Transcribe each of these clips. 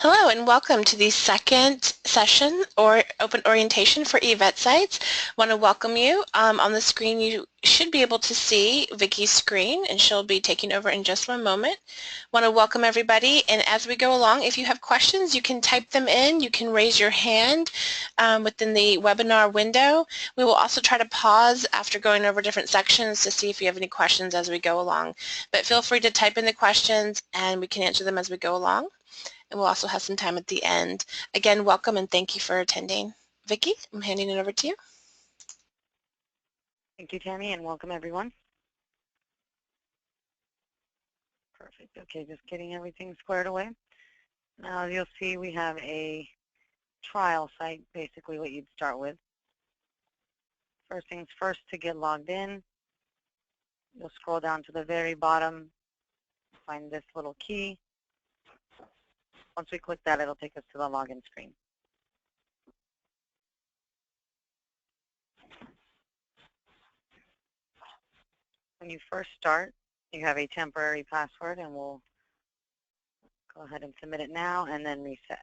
Hello and welcome to the second session or open orientation for eVetSites. I want to welcome you. On the screen you should be able to see Vicky's screen and she'll be taking over in just one moment. I want to welcome everybody, and as we go along, if you have questions you can type them in. You can raise your hand within the webinar window. We will also try to pause after going over different sections to see if you have any questions as we go along. But feel free to type in the questions and we can answer them as we go along. And we'll also have some time at the end. Again, welcome and thank you for attending. Vicki, I'm handing it over to you. Thank you, Tammy, and welcome everyone. Perfect. Okay, just getting everything squared away. Now you'll see we have a trial site, basically what you'd start with. First things first, to get logged in, you'll scroll down to the very bottom, find this little key. Once we click that, it'll take us to the login screen. When you first start, you have a temporary password, and we'll go ahead and submit it now and then reset.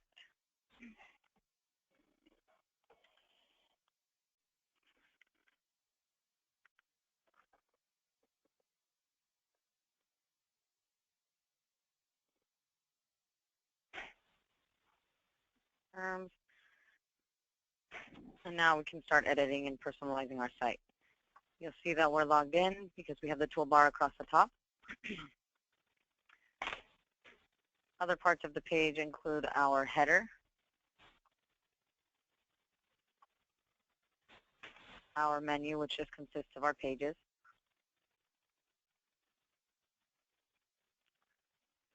And now we can start editing and personalizing our site. You'll see that we're logged in because we have the toolbar across the top. Other parts of the page include our header, our menu, which just consists of our pages,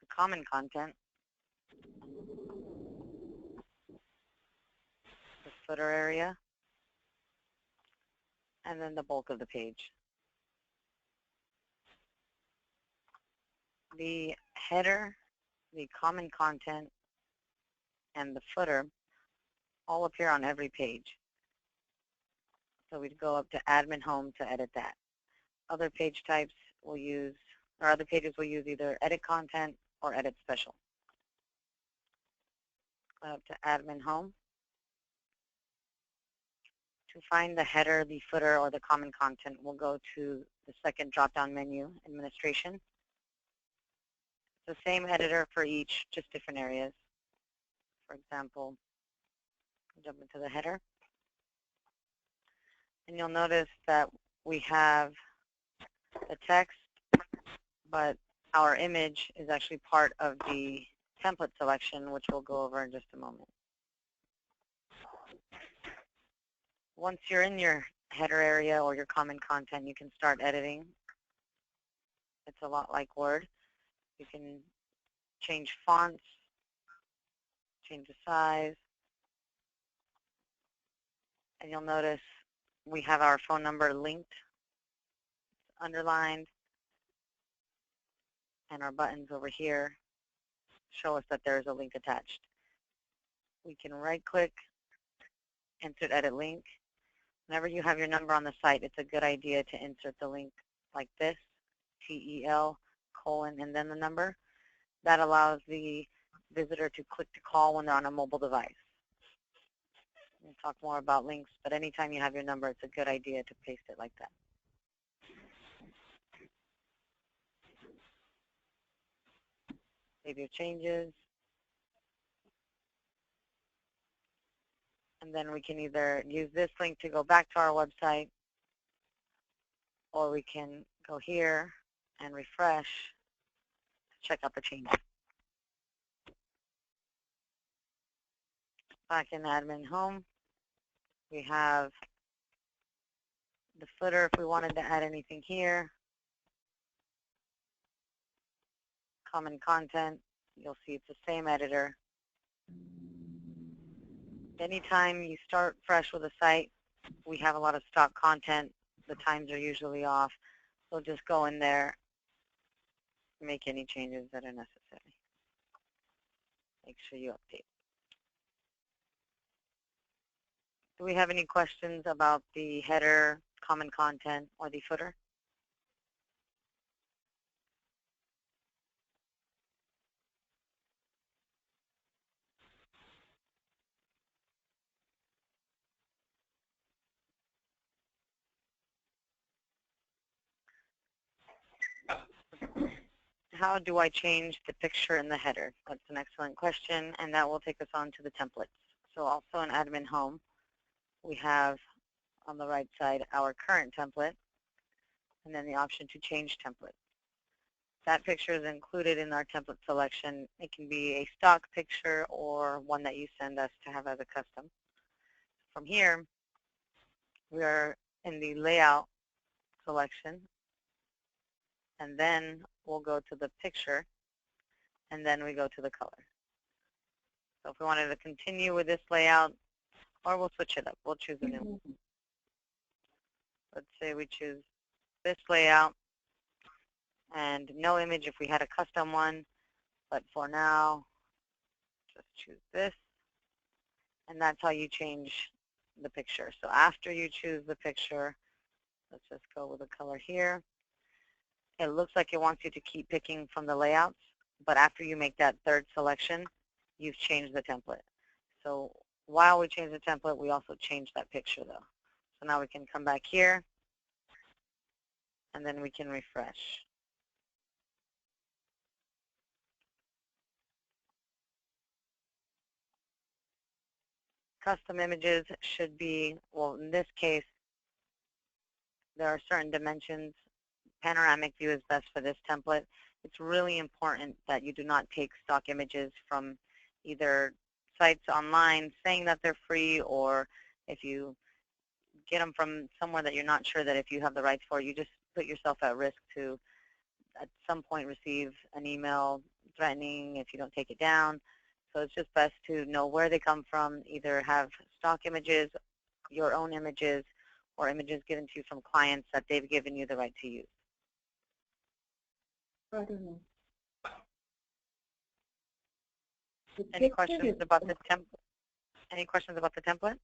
the common content, the footer area, and then the bulk of the page. The header, the common content, and the footer all appear on every page. So we'd go up to admin home to edit that. Other page types will use, or other pages will use either edit content or edit special. Go up to admin home. To find the header, the footer, or the common content, we'll go to the second drop-down menu, administration. It's the same editor for each, just different areas. For example, jump into the header. And you'll notice that we have the text, but our image is actually part of the template selection, which we'll go over in just a moment. Once you're in your header area or your common content, you can start editing. It's a lot like Word. You can change fonts, change the size, and you'll notice we have our phone number linked, underlined, and our buttons over here show us that there is a link attached. We can right-click, insert edit link. Whenever you have your number on the site, it's a good idea to insert the link like this, TEL, colon, and then the number. That allows the visitor to click to call when they're on a mobile device. We'll talk more about links, but anytime you have your number, it's a good idea to paste it like that. Save your changes. And then we can either use this link to go back to our website, or we can go here and refresh to check out the changes. Back in admin home, we have the footer if we wanted to add anything here. Common content, you'll see it's the same editor. Anytime you start fresh with a site, we have a lot of stock content. The times are usually off. So just go in there, make any changes that are necessary. Make sure you update. Do we have any questions about the header, common content, or the footer? how do I change the picture in the header? That's an excellent question, and that will take us on to the templates. So also in Admin Home, we have on the right side our current template, and then the option to change template. That picture is included in our template selection. It can be a stock picture or one that you send us to have as a custom. From here, we are in the layout selection, and then we'll go to the picture, and then we go to the color. So if we wanted to continue with this layout, or we'll switch it up. We'll choose a new one. Let's say we choose this layout, and no image if we had a custom one, but for now, just choose this, and that's how you change the picture. So after you choose the picture, let's just go with the color here. It looks like it wants you to keep picking from the layouts, but after you make that third selection, you've changed the template. So while we change the template, we also change that picture though. So now we can come back here, and then we can refresh. Custom images should be, well, in this case, there are certain dimensions. Panoramic view is best for this template. It's really important that you do not take stock images from either sites online saying that they're free, or if you get them from somewhere that you're not sure that if you have the rights for, you just put yourself at risk to at some point receive an email threatening if you don't take it down. So it's just best to know where they come from, either have stock images, your own images, or images given to you from clients that they've given you the right to use. I don't know. Any questions about the template? Any questions about the template?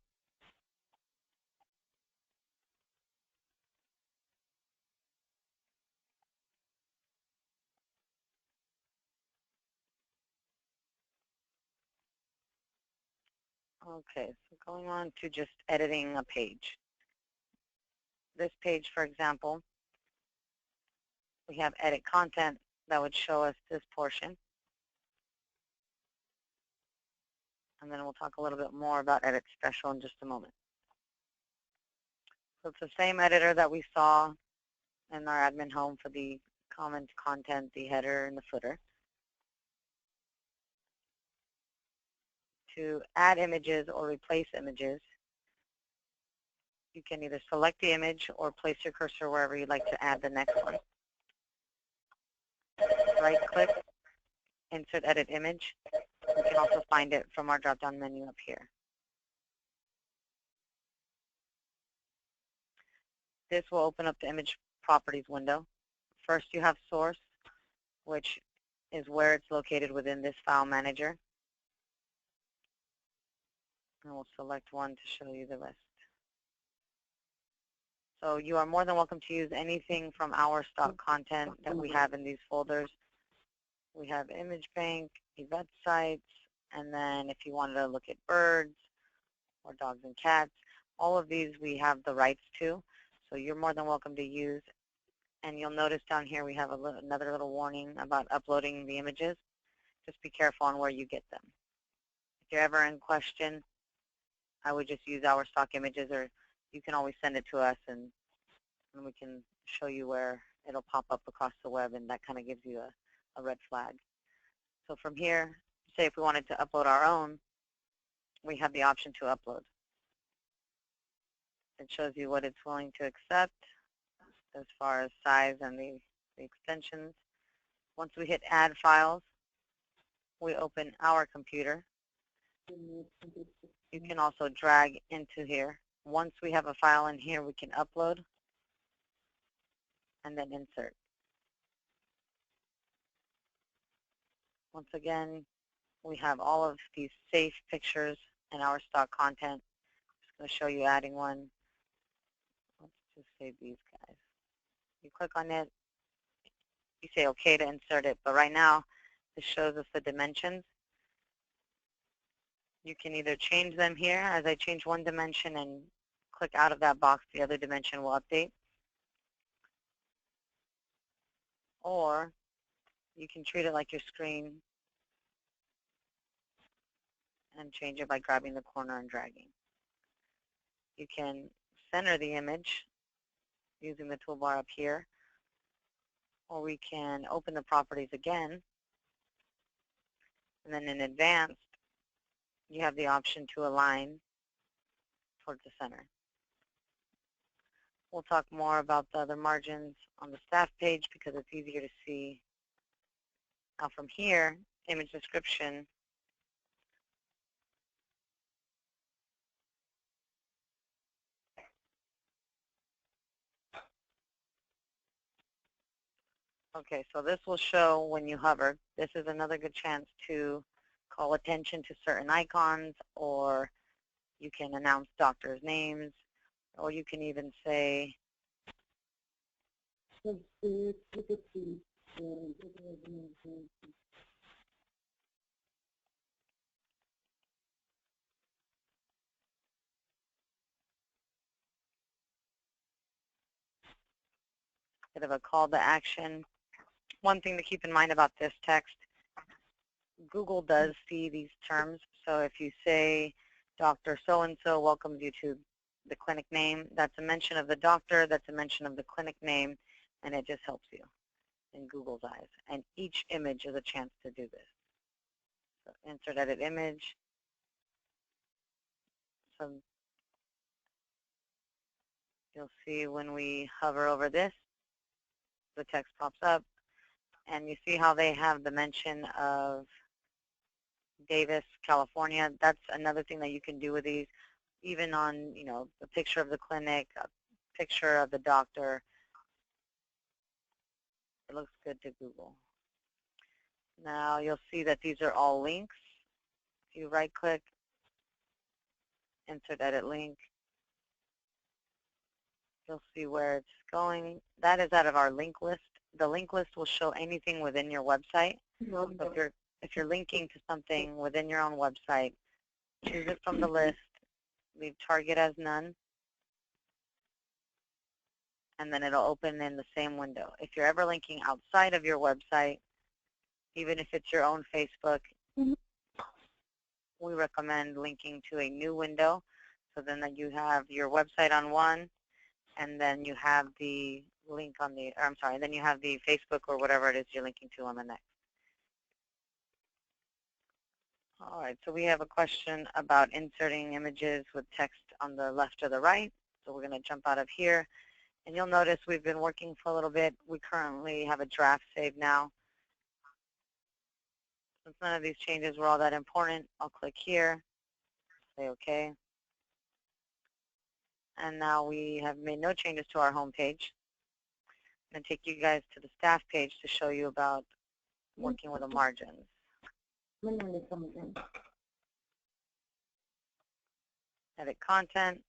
Okay, so going on to just editing a page. This page, for example, we have edit content that would show us this portion. And then we'll talk a little bit more about edit special in just a moment. So it's the same editor that we saw in our admin home for the comment content, the header, and the footer. To add images or replace images, you can either select the image or place your cursor wherever you'd like to add the next one. Right-click, insert edit image. You can also find it from our drop-down menu up here. This will open up the image properties window. First, you have source, which is where it's located within this file manager. And we'll select one to show you the rest. So you are more than welcome to use anything from our stock content that we have in these folders. We have image bank, eVetSites, and then if you wanted to look at birds or dogs and cats, all of these we have the rights to. So you're more than welcome to use. And you'll notice down here we have another little warning about uploading the images. Just be careful on where you get them. If you're ever in question, I would just use our stock images, or you can always send it to us, and we can show you where it'll pop up across the web, and that kind of gives you a red flag. So from here, say if we wanted to upload our own, we have the option to upload. It shows you what it's willing to accept as far as size and the extensions. Once we hit add files, we open our computer. You can also drag into here. Once we have a file in here, we can upload and then insert. Once again, we have all of these safe pictures in our stock content. I'm just going to show you adding one. Let's just save these guys. You click on it, you say OK to insert it, but right now this shows us the dimensions. You can either change them here. As I change one dimension and click out of that box, the other dimension will update. Or You can treat it like your screen and change it by grabbing the corner and dragging. You can center the image using the toolbar up here, or we can open the properties again, and then in advanced, you have the option to align towards the center. We'll talk more about the other margins on the staff page because it's easier to see. Now from here, image description, okay, so this will show when you hover. This is another good chance to call attention to certain icons, or you can announce doctors' names, or you can even say, bit of a call to action. One thing to keep in mind about this text, Google does see these terms. So if you say, Dr. So-and-so welcomes you to the clinic name, that's a mention of the doctor, that's a mention of the clinic name, and it just helps you in Google's eyes. And each image is a chance to do this. So insert edit image. So you'll see when we hover over this, the text pops up, and you see how they have the mention of Davis, California. That's another thing that you can do with these, even on, the picture of the clinic, a picture of the doctor. It looks good to Google. Now you'll see that these are all links. If you right-click, insert edit link, you'll see where it's going. That is out of our link list. The link list will show anything within your website. So if you're linking to something within your own website, choose it from the list, leave target as none, and then it'll open in the same window. If you're ever linking outside of your website, even if it's your own Facebook, we recommend linking to a new window, so then that you have your website on one, and then you have the link on the, or I'm sorry, then you have the Facebook or whatever it is you're linking to on the next. All right, so we have a question about inserting images with text on the left or the right. So we're going to jump out of here. And you'll notice we've been working for a little bit. We currently have a draft saved now. Since none of these changes were all that important, I'll click here, say OK. And now we have made no changes to our home page. I'm going to take you guys to the staff page to show you about working with the margins. Edit content.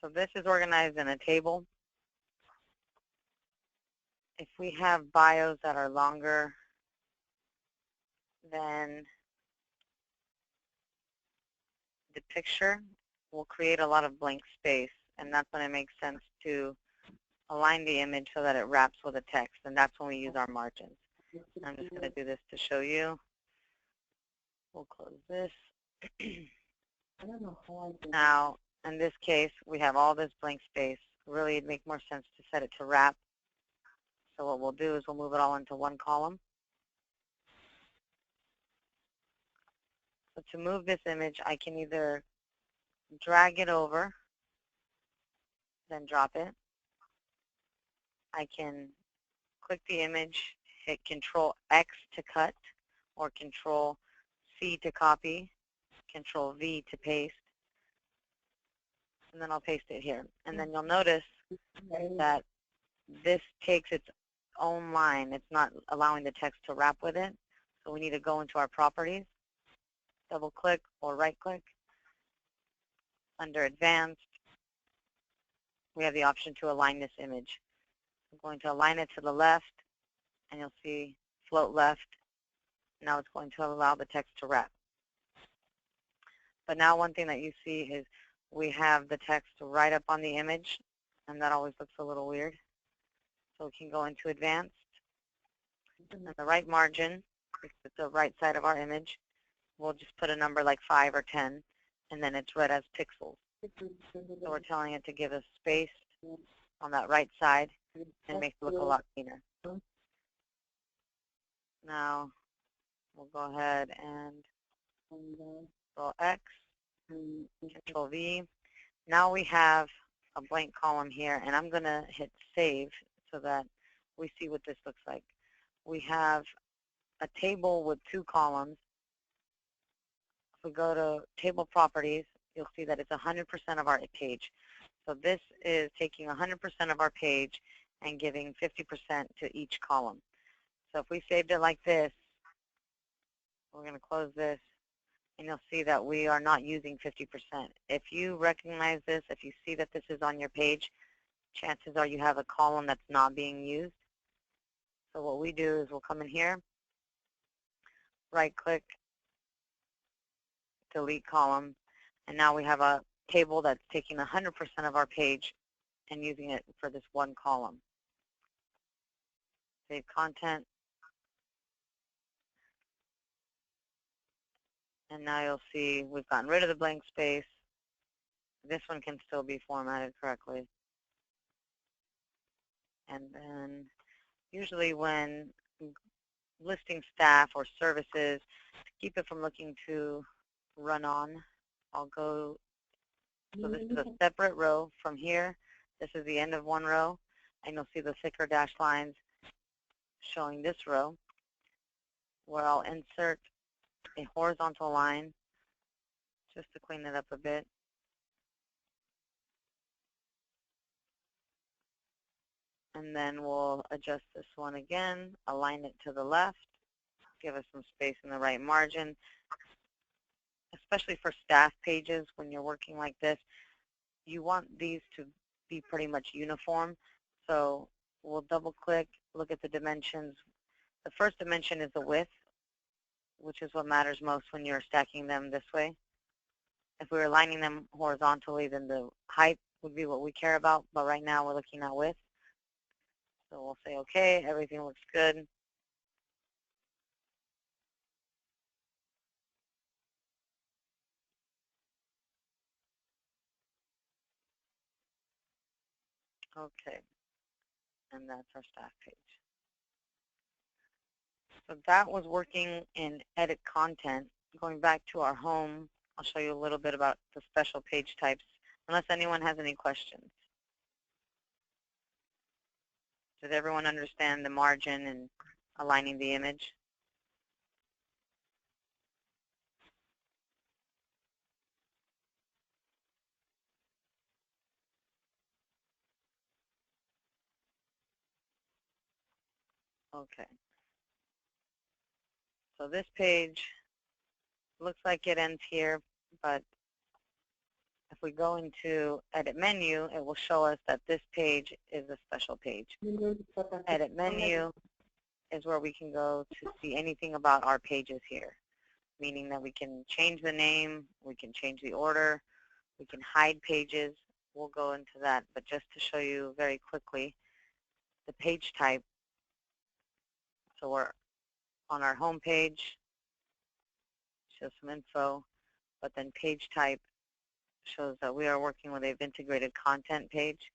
So this is organized in a table. If we have bios that are longer than the picture, we'll create a lot of blank space, and that's when it makes sense to align the image so that it wraps with the text, and that's when we use our margins. I'm just going to do this to show you. We'll close this. Now, in this case, we have all this blank space. Really, it'd make more sense to set it to wrap. So what we'll do is we'll move it all into one column. So to move this image, I can either drag it over, then drop it. I can click the image, hit Control X to cut, or Control C to copy, Control V to paste, and then I'll paste it here. And then you'll notice that this takes its own line. It's not allowing the text to wrap with it. So we need to go into our properties, double click or right click. Under advanced, we have the option to align this image. I'm going to align it to the left, and you'll see float left. Now it's going to allow the text to wrap. But now one thing that you see is we have the text right up on the image, and that always looks a little weird. So we can go into advanced, and the right margin, it's the right side of our image. We'll just put a number like 5 or 10, and then it's read as pixels. So we're telling it to give us space on that right side and make it look a lot cleaner. Now we'll go ahead and Control X, Control V. Now we have a blank column here, and I'm going to hit Save so that we see what this looks like. We have a table with 2 columns. If we go to Table Properties, you'll see that it's 100% of our page. So this is taking 100% of our page and giving 50% to each column. So if we saved it like this, we're going to close this, and you'll see that we are not using 50%. If you recognize this, if you see that this is on your page, chances are you have a column that's not being used. So what we do is we'll come in here, right-click, delete column, and now we have a table that's taking 100% of our page and using it for this one column. Save content. And now you'll see we've gotten rid of the blank space. This one can still be formatted correctly. And then usually when listing staff or services, to keep it from looking too run-on, I'll go, so this is a separate row from here. This is the end of one row, and you'll see the thicker dashed lines showing this row, where I'll insert a horizontal line just to clean it up a bit. And then we'll adjust this one again, align it to the left, give us some space in the right margin. Especially for staff pages, when you're working like this, you want these to be pretty much uniform. So we'll double click, look at the dimensions. The first dimension is the width, which is what matters most when you're stacking them this way. If we were aligning them horizontally, then the height would be what we care about, but right now we're looking at width. So we'll say, okay, everything looks good. Okay, and that's our staff page. So that was working in edit content. Going back to our home, I'll show you a little bit about the special page types, unless anyone has any questions. Does everyone understand the margin and aligning the image? Okay. So this page looks like it ends here, but if we go into Edit Menu, it will show us that this page is a special page. Edit Menu is where we can go to see anything about our pages here, meaning that we can change the name, we can change the order, we can hide pages. We'll go into that, but just to show you very quickly, the page type. So we're on our home page, shows some info, but then page type shows that we are working with a integrated content page,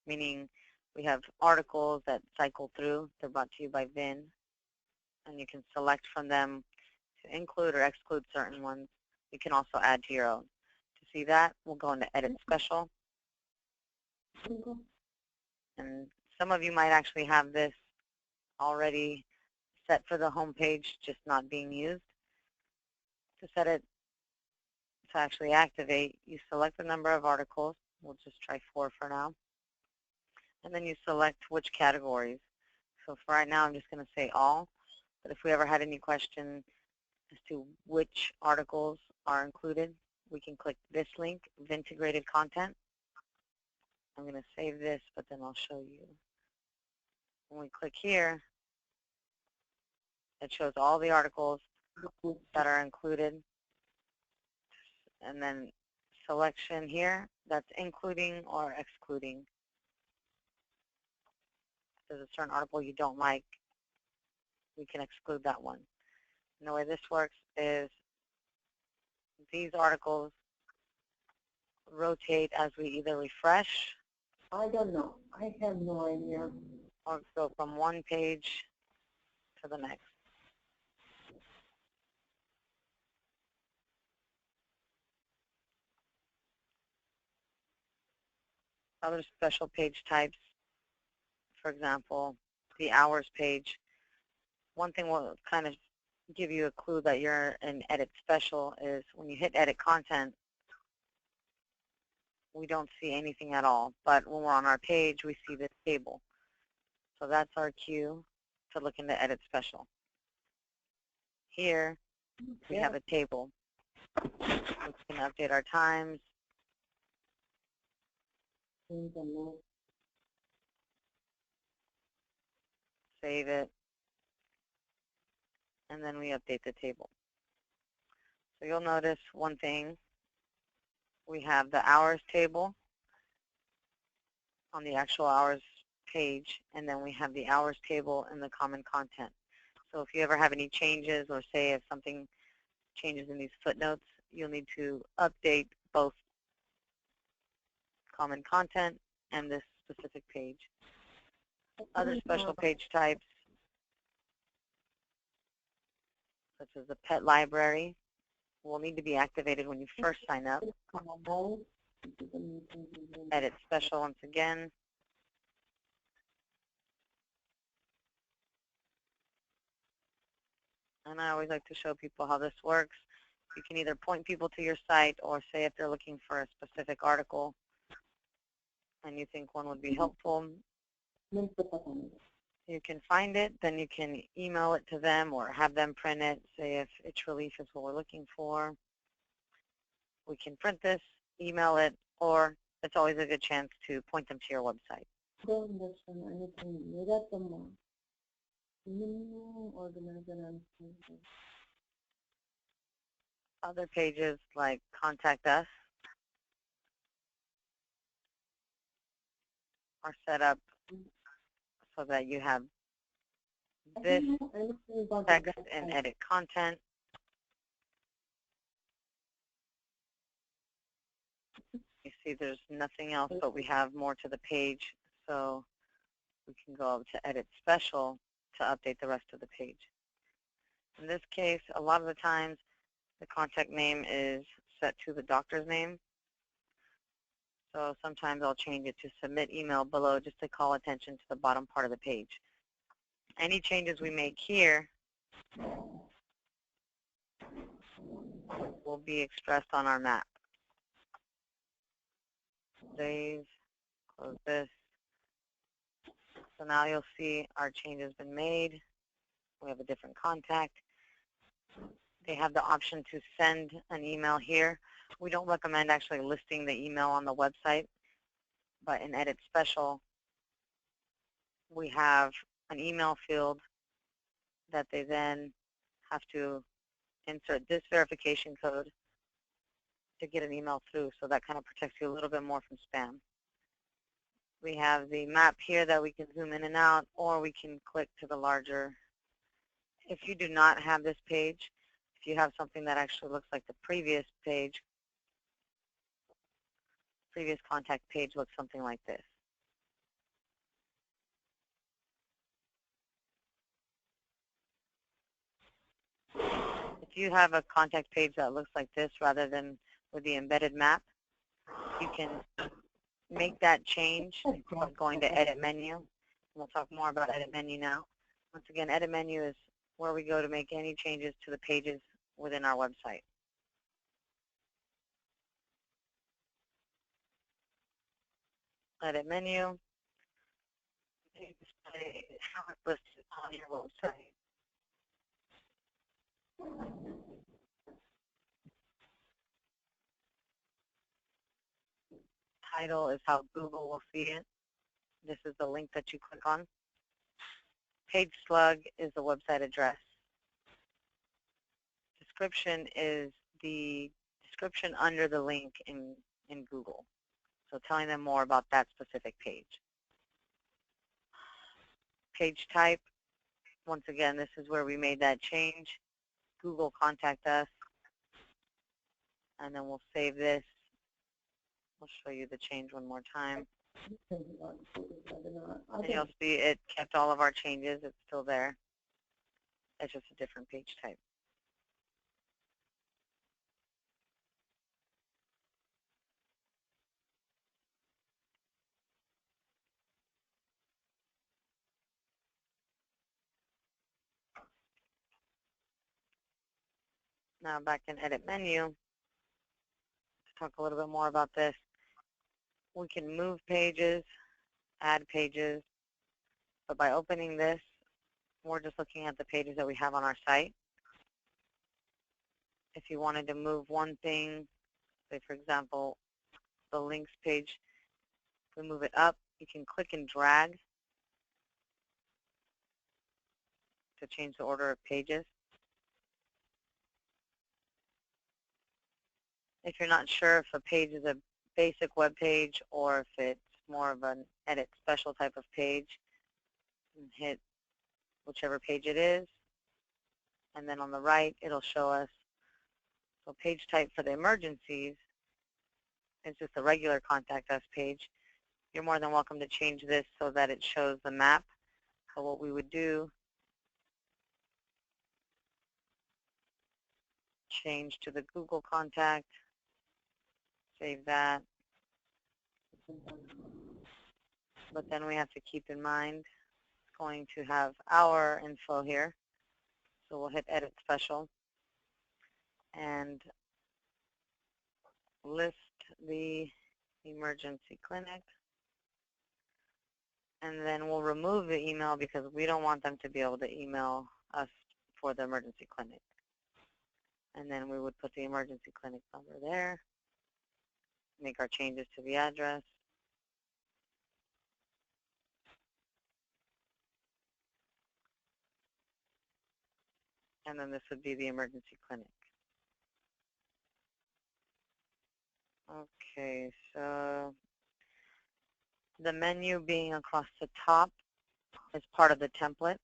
meaning we have articles that cycle through. They're brought to you by Vin, and you can select from them to include or exclude certain ones. You can also add to your own. To see that, we'll go into Edit Special. And some of you might actually have this already set for the home page, just not being used. To set it to actually activate, you select the number of articles. We'll just try 4 for now. And then you select which categories. So for right now, I'm just going to say all. But if we ever had any question as to which articles are included, we can click this link, integrated content. I'm going to save this, but then I'll show you. When we click here, it shows all the articles that are included, and then selection here that's including or excluding. If there's a certain article you don't like, we can exclude that one. And the way this works is these articles rotate as we either refresh. I don't know. I have no idea. Or go from one page to the next. Other special page types, for example, the hours page. One thing will kind of give you a clue that you're in edit special is when you hit edit content, we don't see anything at all. But when we're on our page, we see this table. So that's our cue to look into edit special. Here, we have a table. We can update our times. Save it. And then we update the table. So you'll notice one thing. We have the hours table on the actual hours page, and then we have the hours table in the common content. So if you ever have any changes, or say if something changes in these footnotes, you'll need to update both common content and this specific page. Other special page types, such as the pet library, will need to be activated when you first sign up. Edit special once again. And I always like to show people how this works. You can either point people to your site, or say if they're looking for a specific article and you think one would be helpful, you can find it, then you can email it to them or have them print it, say if itch relief is what we're looking for. We can print this, email it, or it's always a good chance to point them to your website. Other pages like Contact Us are set up so that you have this text and edit content. You see there's nothing else, but we have more to the page, so we can go up to Edit Special to update the rest of the page. In this case, a lot of the times, the contact name is set to the doctor's name. So sometimes I'll change it to Submit Email below, just to call attention to the bottom part of the page. Any changes we make here will be expressed on our map. Save, close this. So now you'll see our change has been made. We have a different contact. They have the option to send an email here. We don't recommend actually listing the email on the website, but in Edit Special, we have an email field that they then have to insert this verification code to get an email through, so that kind of protects you a little bit more from spam. We have the map here that we can zoom in and out, or we can click to the larger. If you do not have this page, if you have something that actually looks like the previous page, previous contact page looks something like this. If you have a contact page that looks like this rather than with the embedded map, you can make that change by going to Edit Menu. We'll talk more about Edit Menu now. Once again, Edit Menu is where we go to make any changes to the pages within our website. Edit Menu. Display how it's listed on your website. Title is how Google will see it. This is the link that you click on. Page slug is the website address. Description is the description under the link in Google. So telling them more about that specific page. Page type, once again, this is where we made that change. Google contact us. And then we'll save this. We'll show you the change one more time. And you'll see it kept all of our changes. It's still there. It's just a different page type. Now back in Edit Menu, let's talk a little bit more about this. We can move pages, add pages, but by opening this, we're just looking at the pages that we have on our site. If you wanted to move one thing, say for example, the links page, if we move it up, you can click and drag to change the order of pages. If you're not sure if a page is a basic web page or if it's more of an edit special type of page, hit whichever page it is, and then on the right it'll show us. So page type for the emergencies is just a regular contact us page. You're more than welcome to change this so that it shows the map. So what we would do, change to the Google contact, save that. But then we have to keep in mind it's going to have our info here. So we'll hit Edit Special and list the emergency clinic. And then we'll remove the email because we don't want them to be able to email us for the emergency clinic. And then we would put the emergency clinic number there, make our changes to the address. And then this would be the emergency clinic. Okay, so the menu being across the top is part of the template.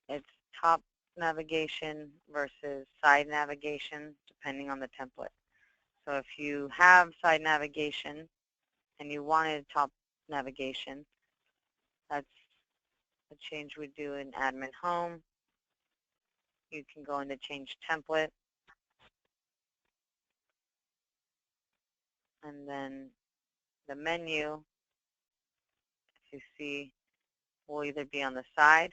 It's top navigation versus side navigation, depending on the template. So if you have side navigation and you wanted top navigation, that's a change we do in Admin Home. You can go into Change Template, and then the menu, as you see, will either be on the side,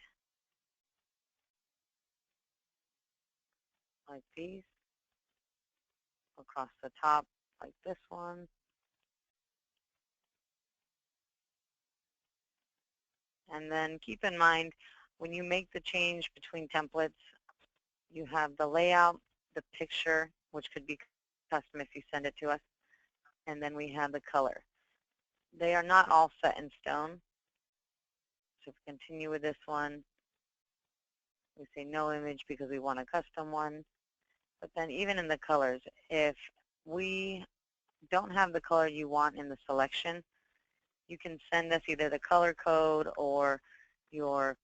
like these, across the top, like this one, and then keep in mind, when you make the change between templates, you have the layout, the picture, which could be custom if you send it to us, and then we have the color. They are not all set in stone. So if we continue with this one, we say no image because we want a custom one. But then even in the colors, if we don't have the color you want in the selection, you can send us either the color code or your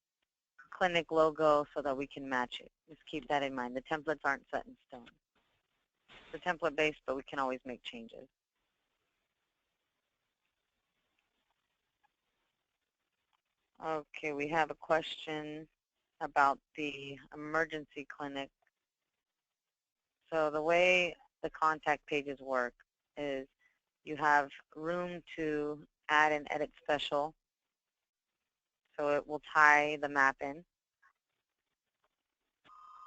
clinic logo so that we can match it. Just keep that in mind. The templates aren't set in stone. It's template based, but we can always make changes. Okay, we have a question about the emergency clinic. So the way the contact pages work is you have room to add and edit special. So it will tie the map in.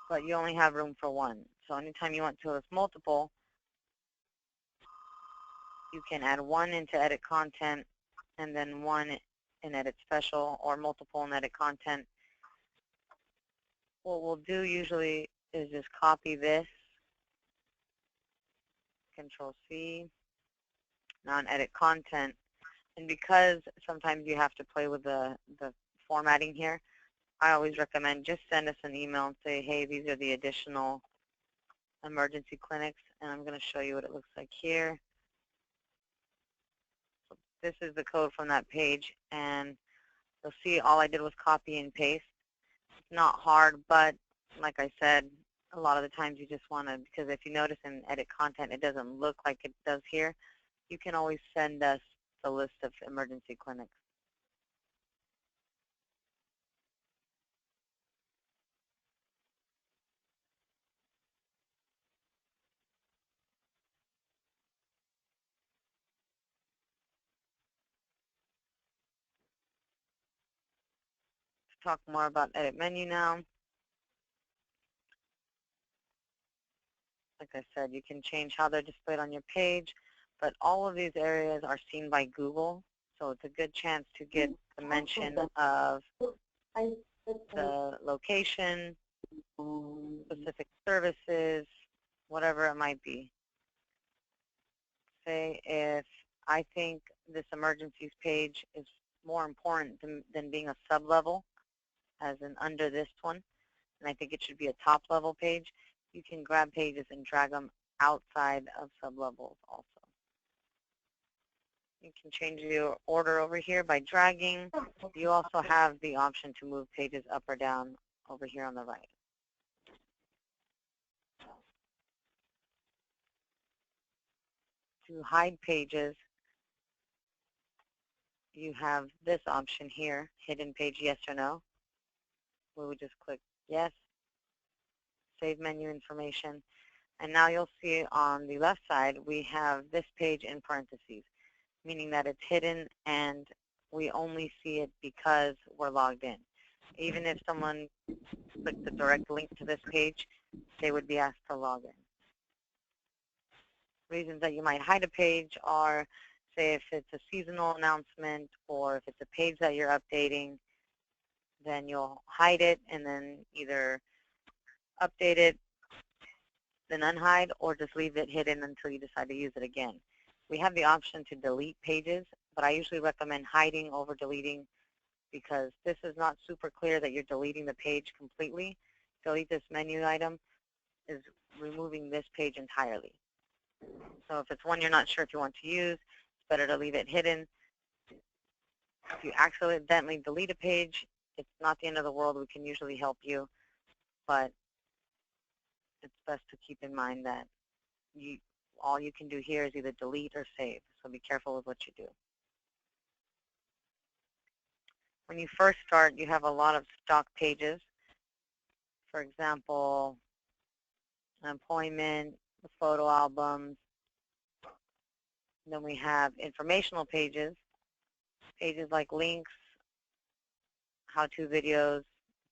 But you only have room for one. So anytime you want to list multiple, you can add one into edit content and then one in edit special or multiple in edit content. What we'll do usually is just copy this, Control C, now in edit content. And because sometimes you have to play with the formatting here, I always recommend just send us an email and say, hey, these are the additional emergency clinics, and I'm going to show you what it looks like here. So this is the code from that page, and you'll see all I did was copy and paste. It's not hard, but like I said, a lot of the times you just want to, because if you notice in edit content, it doesn't look like it does here, you can always send us the list of emergency clinics. To talk more about edit menu now, like I said, you can change how they're displayed on your page, but all of these areas are seen by Google, so it's a good chance to get the mention of the location, specific services, whatever it might be. Say if I think this emergencies page is more important than being a sub-level, as in under this one, and I think it should be a top-level page, you can grab pages and drag them outside of sub-levels also. You can change your order over here by dragging. You also have the option to move pages up or down over here on the right. To hide pages, you have this option here, hidden page yes or no. We would just click yes, save menu information, and now you'll see on the left side we have this page in parentheses, meaning that it's hidden and we only see it because we're logged in. Even if someone clicked the direct link to this page, they would be asked to log in. Reasons that you might hide a page are, say, if it's a seasonal announcement or if it's a page that you're updating, then you'll hide it and then either update it, then unhide, or just leave it hidden until you decide to use it again. We have the option to delete pages, but I usually recommend hiding over deleting because this is not super clear that you're deleting the page completely. Delete this menu item is removing this page entirely. So if it's one you're not sure if you want to use, it's better to leave it hidden. If you accidentally delete a page, it's not the end of the world. We can usually help you, but it's best to keep in mind that all you can do here is either delete or save, so be careful with what you do. When you first start, you have a lot of stock pages. For example, employment, the photo albums. And then we have informational pages, pages like links, how-to videos,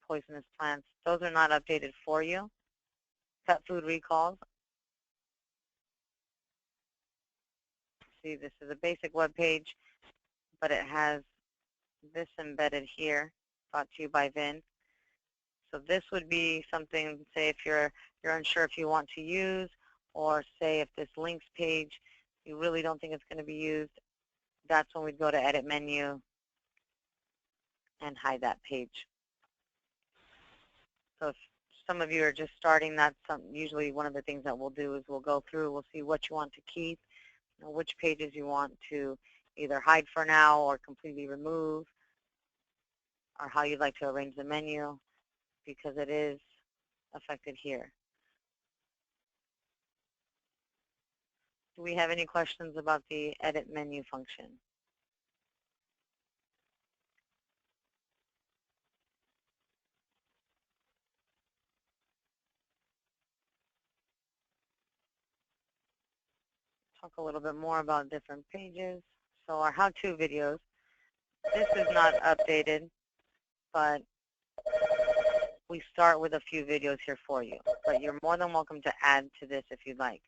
poisonous plants. Those are not updated for you. Pet food recalls. See, this is a basic web page, but it has this embedded here, brought to you by Vin. So this would be something, say, if you're unsure if you want to use, or say if this links page, you really don't think it's going to be used, that's when we'd go to edit menu and hide that page. So if some of you are just starting, that's usually one of the things that we'll do is we'll go through, we'll see what you want to keep, which pages you want to either hide for now or completely remove, or how you'd like to arrange the menu, because it is affected here. Do we have any questions about the edit menu function? Talk a little bit more about different pages. So our how-to videos, this is not updated, but we start with a few videos here for you. But you're more than welcome to add to this if you'd like.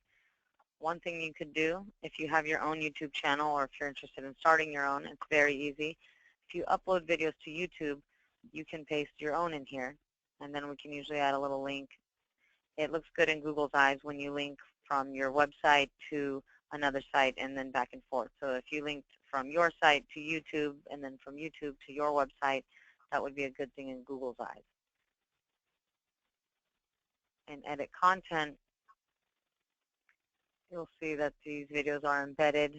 One thing you could do, if you have your own YouTube channel or if you're interested in starting your own, it's very easy. If you upload videos to YouTube, you can paste your own in here, and then we can usually add a little link. It looks good in Google's eyes when you link from your website to another site and then back and forth. So if you linked from your site to YouTube and then from YouTube to your website, that would be a good thing in Google's eyes. And edit content, you'll see that these videos are embedded.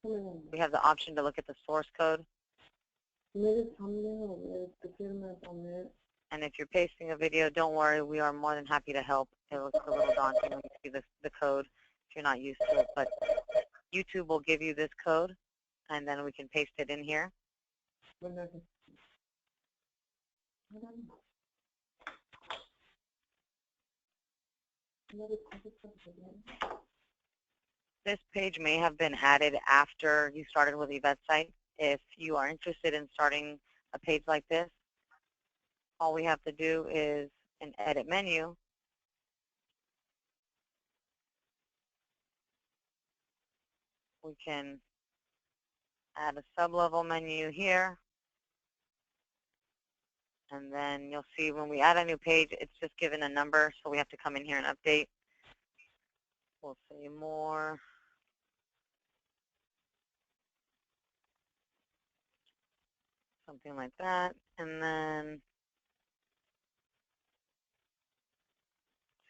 We have the option to look at the source code. And if you're pasting a video, don't worry, we are more than happy to help. It looks a little daunting when you see the code if you're not used to it, but YouTube will give you this code, and then we can paste it in here. This page may have been added after you started with eVetSites. If you are interested in starting a page like this, all we have to do is an edit menu. We can add a sub-level menu here. And then you'll see when we add a new page, it's just given a number, so we have to come in here and update. We'll say more. Something like that. And then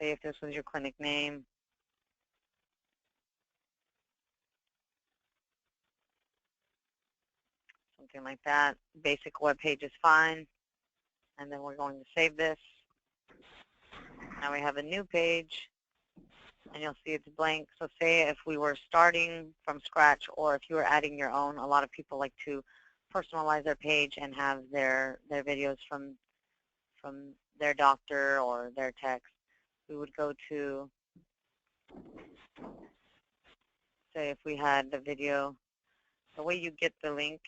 say if this was your clinic name. Something like that. Basic web page is fine. And then we're going to save this. Now we have a new page, and you'll see it's blank. So say if we were starting from scratch, or if you were adding your own, a lot of people like to personalize their page and have their videos from their doctor or their text. We would go to, say if we had the video, the way you get the link,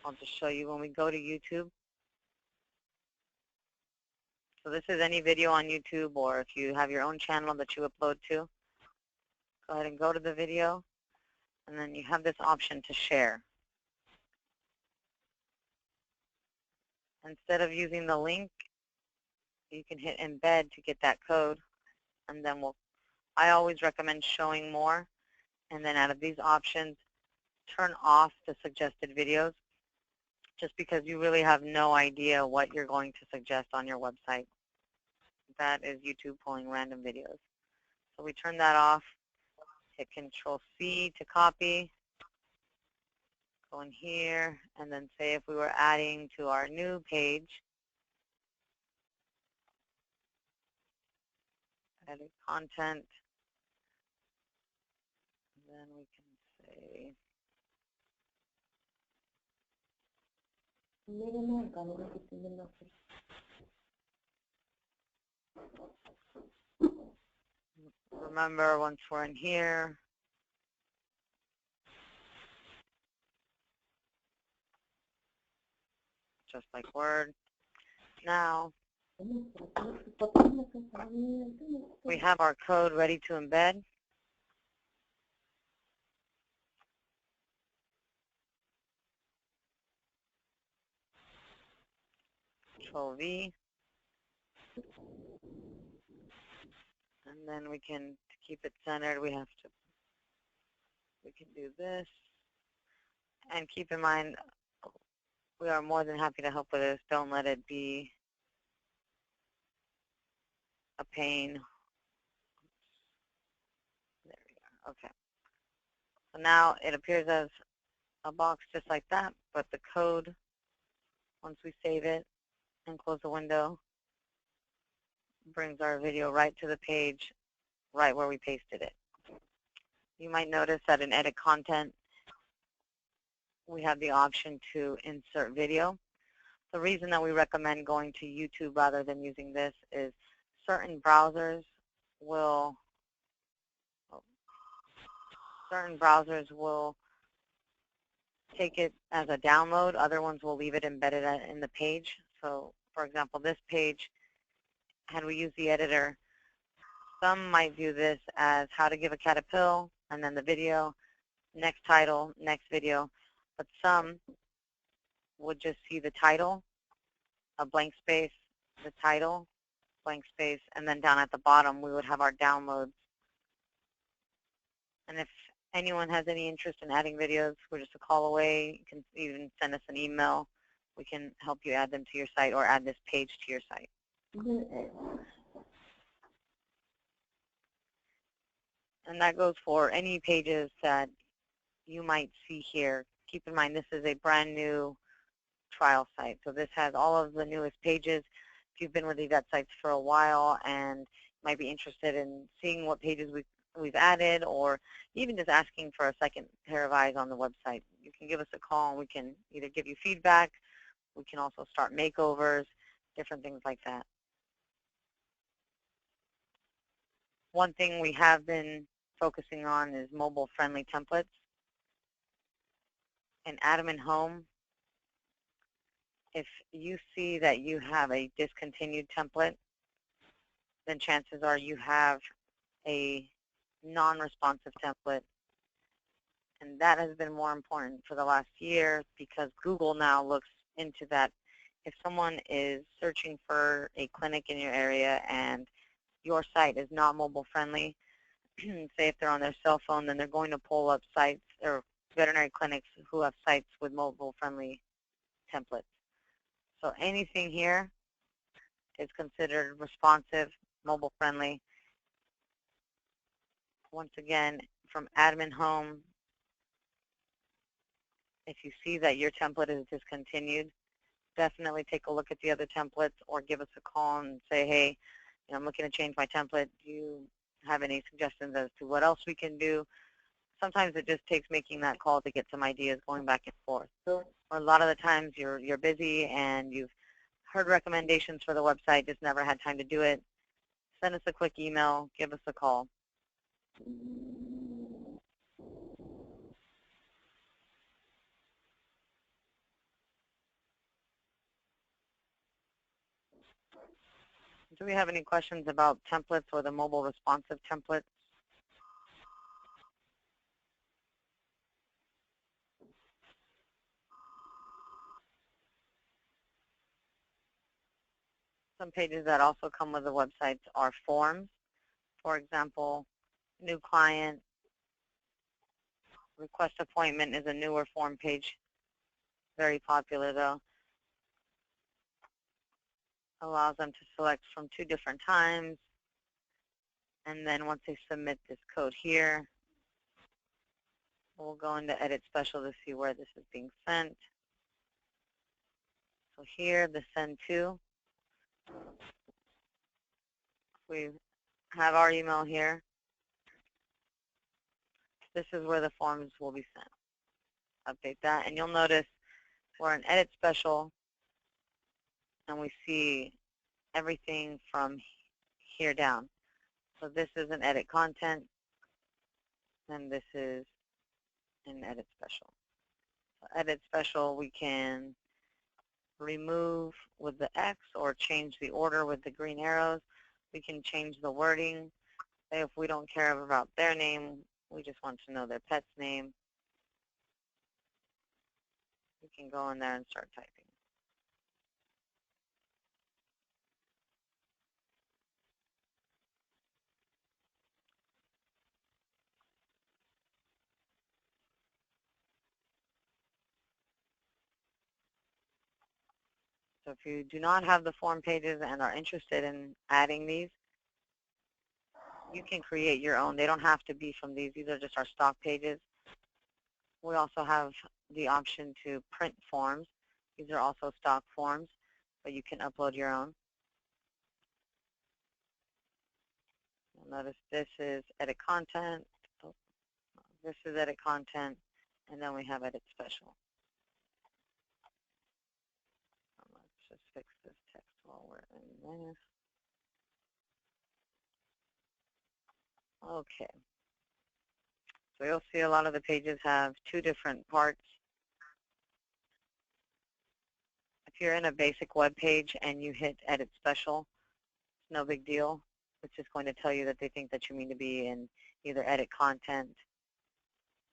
I'll just show you when we go to YouTube. So this is any video on YouTube, or if you have your own channel that you upload to. Go ahead and go to the video, and then you have this option to share. Instead of using the link, you can hit embed to get that code, and then I always recommend showing more, and then out of these options, turn off the suggested videos, just because you really have no idea what you're going to suggest on your website. That is YouTube pulling random videos. So we turn that off, hit Control-C to copy, go in here, and then say if we were adding to our new page, edit content, and then we can say, remember once we're in here, just like Word. Now, we have our code ready to embed. Control-V. And then we can, to keep it centered, we can do this. And keep in mind, we are more than happy to help with this. Don't let it be a pain. There we go. Okay. So now it appears as a box just like that, but the code, once we save it and close the window, brings our video right to the page, right where we pasted it. You might notice that in edit content, we have the option to insert video. The reason that we recommend going to YouTube rather than using this is certain browsers will take it as a download. Other ones will leave it embedded in the page. So, for example, this page, had we used the editor, some might view this as how to give a cat a pill, and then the video, next title, next video. But some would just see the title, a blank space, the title, blank space, and then down at the bottom we would have our downloads. And if anyone has any interest in adding videos, we're just a call away. You can even send us an email. We can help you add them to your site or add this page to your site. And that goes for any pages that you might see here. Keep in mind, this is a brand new trial site. So this has all of the newest pages. If you've been with eVetSites for a while and might be interested in seeing what pages we've added, or even just asking for a second pair of eyes on the website, you can give us a call and we can either give you feedback. We can also start makeovers, different things like that. One thing we have been focusing on is mobile-friendly templates. In admin home, if you see that you have a discontinued template, then chances are you have a non-responsive template. And that has been more important for the last year because Google now looks into that. If someone is searching for a clinic in your area and your site is not mobile friendly, say if they're on their cell phone, then they're going to pull up sites or veterinary clinics who have sites with mobile friendly templates. So anything here is considered responsive, mobile friendly. Once again, from admin home, if you see that your template is discontinued, definitely take a look at the other templates or give us a call and say, hey, I'm looking to change my template. Do you have any suggestions as to what else we can do? Sometimes it just takes making that call to get some ideas going back and forth. Or a lot of the times you're busy and you've heard recommendations for the website, just never had time to do it. Send us a quick email, give us a call. Do we have any questions about templates or the mobile responsive templates? Some pages that also come with the websites are forms. For example, new client, request appointment is a newer form page, very popular though. Allows them to select from 2 different times. And then once they submit this code here, we'll go into Edit Special to see where this is being sent. So here, the send to. We have our email here. This is where the forms will be sent. Update that, and you'll notice we're in Edit Special, and we see everything from here down. So this is an Edit Content, and this is an Edit Special. So Edit Special, we can remove with the X or change the order with the green arrows. We can change the wording. Say if we don't care about their name, we just want to know their pet's name. We can go in there and start typing. So if you do not have the form pages and are interested in adding these, you can create your own. They don't have to be from these. These are just our stock pages. We also have the option to print forms. These are also stock forms, but you can upload your own. You'll notice this is Edit Content. Oh, this is Edit Content, and then we have Edit Special. Let's just fix this text while we're in this. Okay. So you'll see a lot of the pages have 2 different parts. If you're in a basic web page and you hit Edit Special, it's no big deal. It's just going to tell you that they think that you mean to be in either Edit Content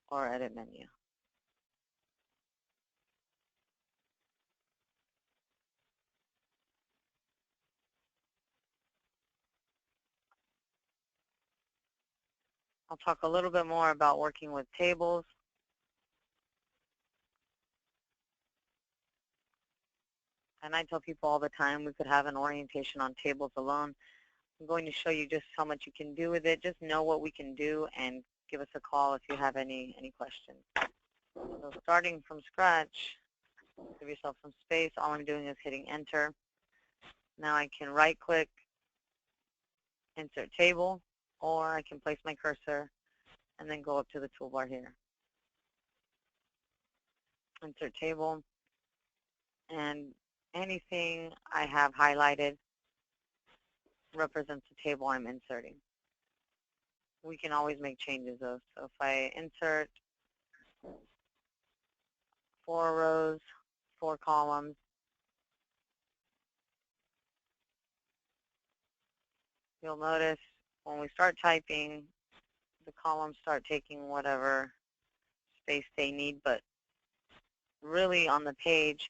or Edit Menu. I'll talk a little bit more about working with tables. And I tell people all the time we could have an orientation on tables alone. I'm going to show you just how much you can do with it. Just know what we can do and give us a call if you have any questions. So starting from scratch, give yourself some space. All I'm doing is hitting enter. Now I can right click, insert table, or I can place my cursor and then go up to the toolbar here. Insert table, and anything I have highlighted represents the table I'm inserting. We can always make changes though. So if I insert 4 rows, 4 columns, you'll notice when we start typing, the columns start taking whatever space they need, but really on the page,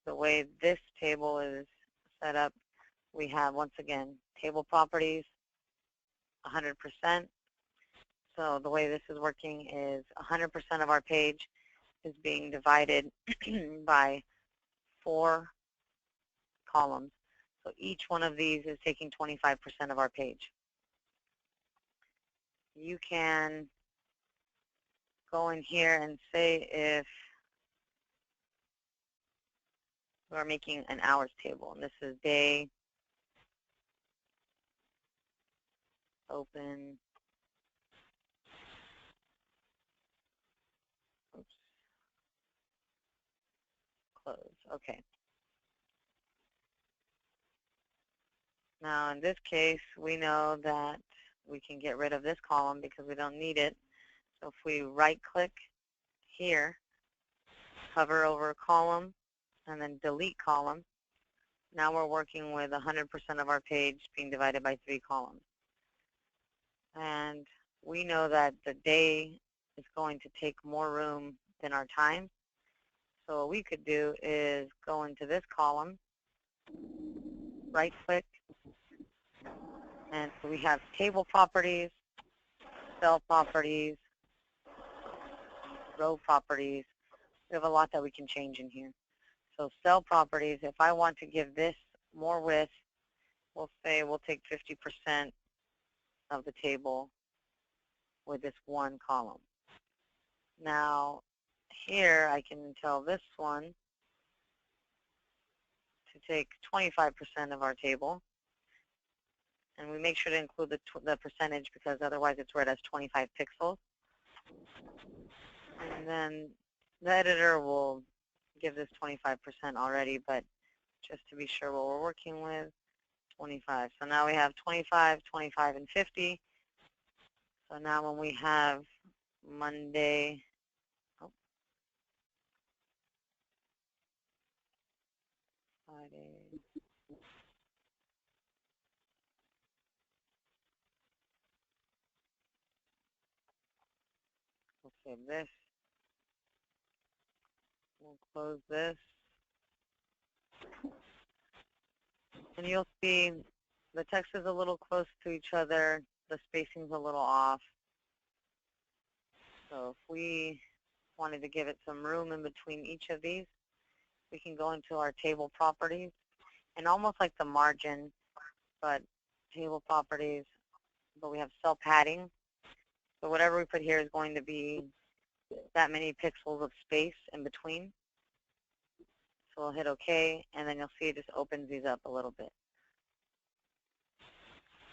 the way this table is set up, we have, once again, table properties, 100%. So the way this is working is 100% of our page is being divided by 4 columns. So each one of these is taking 25% of our page. You can go in here and say if we're making an hours table, and this is day, open, oops, close. Okay. Now in this case, we know that we can get rid of this column because we don't need it. So if we right click here, hover over a column, and then delete column, now we're working with 100% of our page being divided by 3 columns. And we know that the day is going to take more room than our time. So what we could do is go into this column, right click, and we have table properties, cell properties, row properties. We have a lot that we can change in here. So cell properties, if I want to give this more width, we'll say we'll take 50% of the table with this one column. Now here I can tell this one to take 25% of our table, and we make sure to include the percentage because otherwise it's read as 25 pixels. And then the editor will give this 25% already, but just to be sure what we're working with, 25. So now we have 25, 25, and 50. So now when we have Monday, Friday, we'll save this. We'll close this. And you'll see the text is a little close to each other. The spacing's a little off. So if we wanted to give it some room in between each of these, we can go into our table properties and almost like the margin, but table properties, but we have cell padding. So whatever we put here is going to be that many pixels of space in between. So we'll hit OK, and then you'll see it just opens these up a little bit.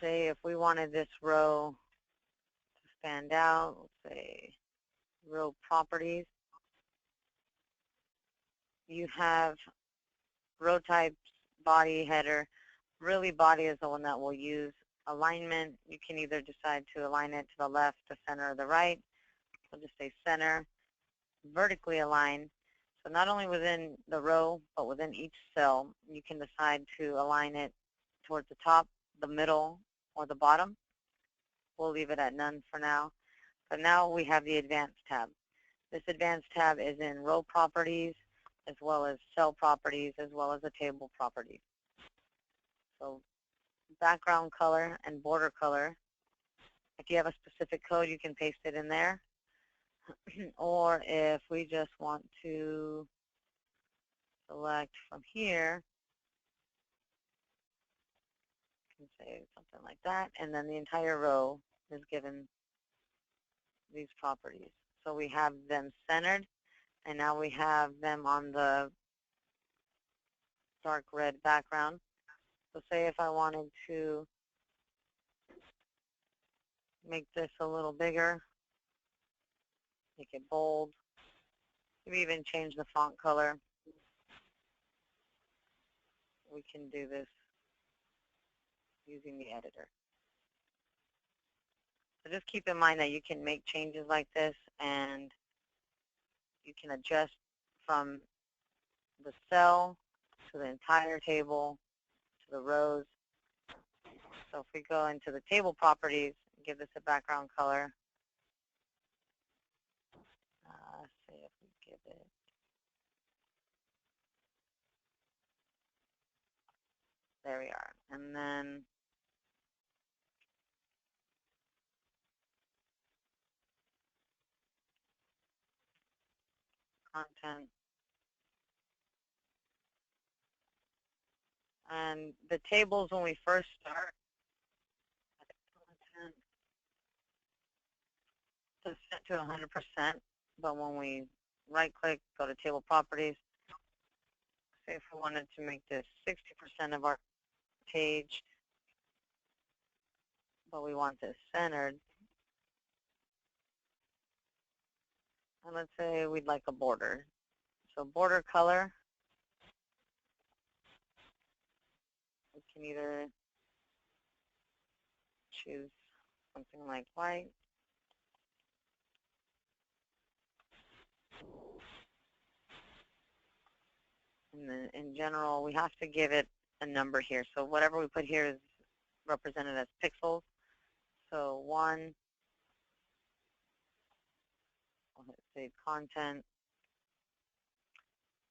Say if we wanted this row to stand out, let's say row properties. You have row types, body, header. Really, body is the one that we'll use. Alignment, you can either decide to align it to the left, the center, or the right. We'll just say center. Vertically align. So not only within the row, but within each cell, you can decide to align it towards the top, the middle, or the bottom. We'll leave it at none for now. But now we have the Advanced tab. This Advanced tab is in row properties, as well as cell properties, as well as the table properties. So background color and border color. If you have a specific code, you can paste it in there. Or if we just want to select from here, you can say something like that. And then the entire row is given these properties. So we have them centered, and now we have them on the dark red background. So say if I wanted to make this a little bigger, make it bold, maybe even change the font color, we can do this using the editor. So just keep in mind that you can make changes like this, and you can adjust from the cell to the entire table to the rows. So if we go into the table properties, give this a background color. Say if we give it, there we are. And then content. And the tables, when we first start, content is set to 100%, but when we right-click, go to table properties, say if we wanted to make this 60% of our page, but we want this centered, and let's say we'd like a border. So border color, we can either choose something like white, and then in general, we have to give it a number here. So whatever we put here is represented as pixels. So 1, I'll hit save content.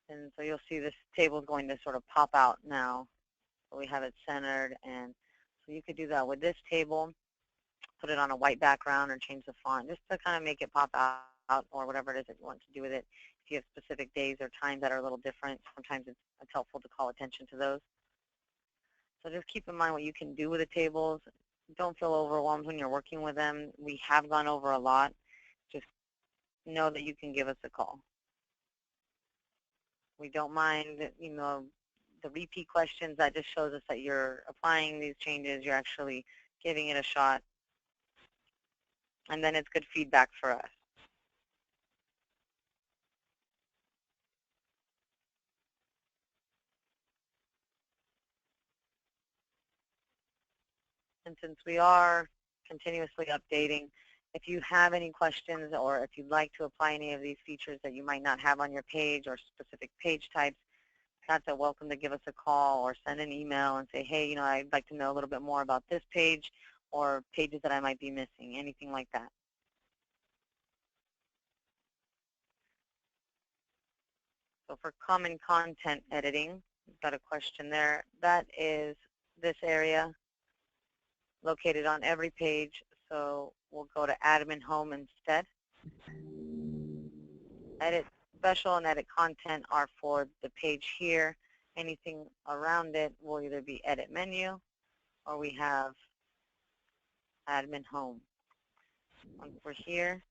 And so you'll see this table is going to sort of pop out now. So we have it centered, and so you could do that with this table, put it on a white background or change the font just to kind of make it pop out, or whatever it is that you want to do with it. If you have specific days or times that are a little different, sometimes it's helpful to call attention to those. So just keep in mind what you can do with the tables. Don't feel overwhelmed when you're working with them. We have gone over a lot. Just know that you can give us a call. We don't mind, the repeat questions. That just shows us that you're applying these changes, you're actually giving it a shot, and then it's good feedback for us. And since we are continuously updating, if you have any questions or if you'd like to apply any of these features that you might not have on your page or specific page types, Scott's welcome to give us a call or send an email and say, hey, I'd like to know a little bit more about this page or pages that I might be missing, anything like that. So for common content editing, we've got a question there. That is this area located on every page. So we'll go to admin home instead. Edit special and edit content are for the page here. Anything around it will either be edit menu or we have admin home. Once we're here,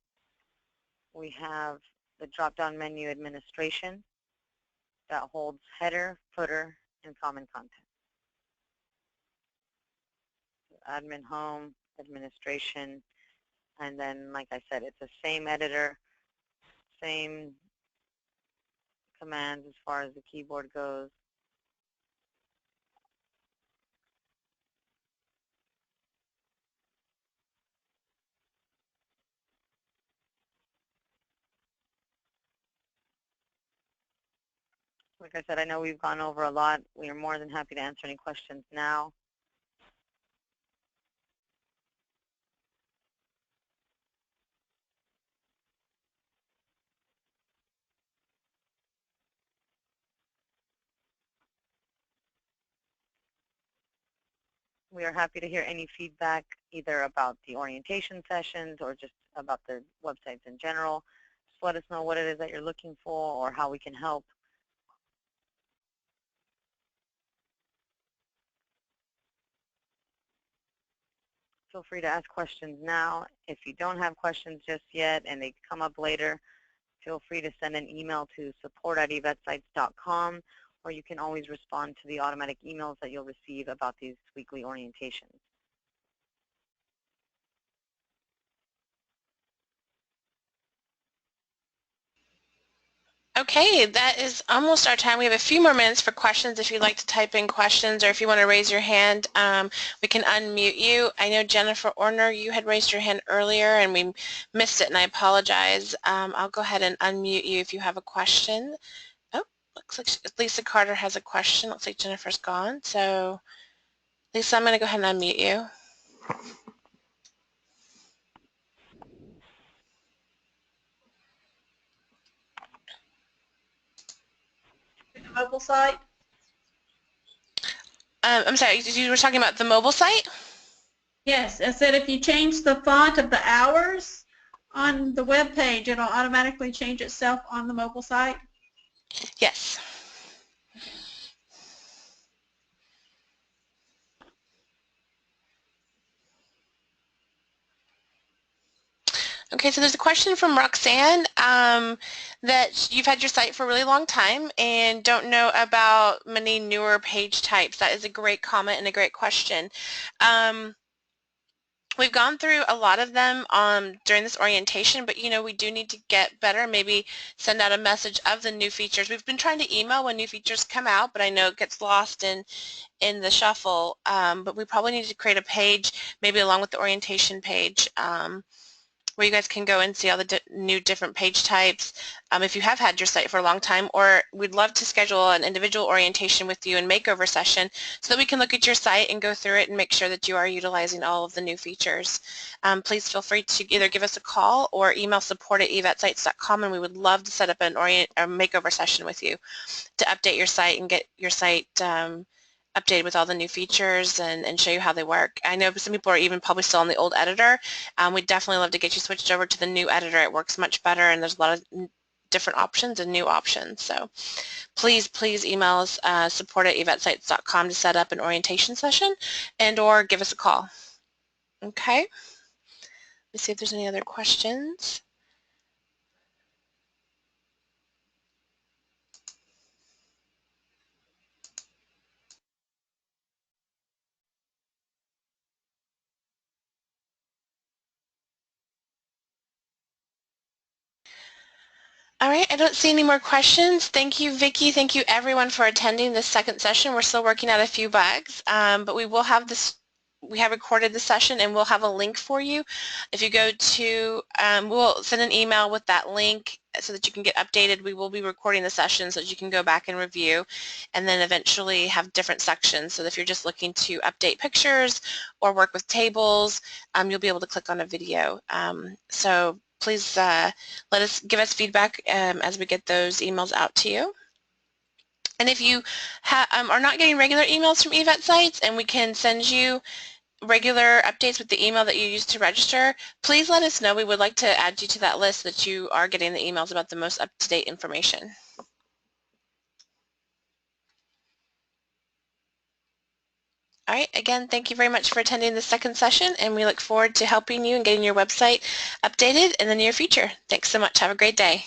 we have the drop-down menu administration that holds header, footer, and common content. Admin home, administration, and then, like I said, it's the same editor, same commands as far as the keyboard goes. Like I said, I know we've gone over a lot. We are more than happy to answer any questions now. We are happy to hear any feedback, either about the orientation sessions or just about the websites in general. Just let us know what it is that you're looking for or how we can help. Feel free to ask questions now. If you don't have questions just yet and they come up later, feel free to send an email to support@eVetSites.com, or you can always respond to the automatic emails that you'll receive about these weekly orientations. Okay, that is almost our time. We have a few more minutes for questions if you'd like to type in questions, or if you want to raise your hand, we can unmute you. I know Jennifer Orner, you had raised your hand earlier and we missed it, and I apologize. I'll go ahead and unmute you if you have a question. Oh, looks like Lisa Carter has a question. Looks like Jennifer's gone. So Lisa, I'm going to go ahead and unmute you. The mobile site? I'm sorry, you were talking about the mobile site? Yes, I said if you change the font of the hours on the web page, it'll automatically change itself on the mobile site? Yes. Okay. Okay, so there's a question from Roxanne that you've had your site for a really long time and don't know about many newer page types. That is a great comment and a great question. We've gone through a lot of them during this orientation, but we do need to get better, maybe send out a message of the new features. We've been trying to email when new features come out, but I know it gets lost in the shuffle, but we probably need to create a page, maybe along with the orientation page, where you guys can go and see all the new different page types if you have had your site for a long time, or we'd love to schedule an individual orientation with you and makeover session so that we can look at your site and go through it and make sure that you are utilizing all of the new features. Please feel free to either give us a call or email support@eVetSites.com, and we would love to set up a makeover session with you to update your site and get your site updated with all the new features and show you how they work. I know some people are even probably still on the old editor. We'd definitely love to get you switched over to the new editor. It works much better, and there's a lot of different options and new options. So please email us support@eVetSites.com to set up an orientation session and or give us a call. Okay. Let's see if there's any other questions. All right, I don't see any more questions. Thank you, Vicki. Thank you, everyone, for attending this second session. We're still working out a few bugs, but we will have this. We have recorded the session, and we'll have a link for you. If you go to, we'll send an email with that link so that you can get updated. We will be recording the session so that you can go back and review, and then eventually have different sections. So if you're just looking to update pictures or work with tables, you'll be able to click on a video. So please give us feedback as we get those emails out to you. And if you are not getting regular emails from eVetSites and we can send you regular updates with the email that you used to register, please let us know. We would like to add you to that list so that you are getting the emails about the most up-to-date information. All right, again, thank you very much for attending the second session, and we look forward to helping you and getting your website updated in the near future. Thanks so much. Have a great day.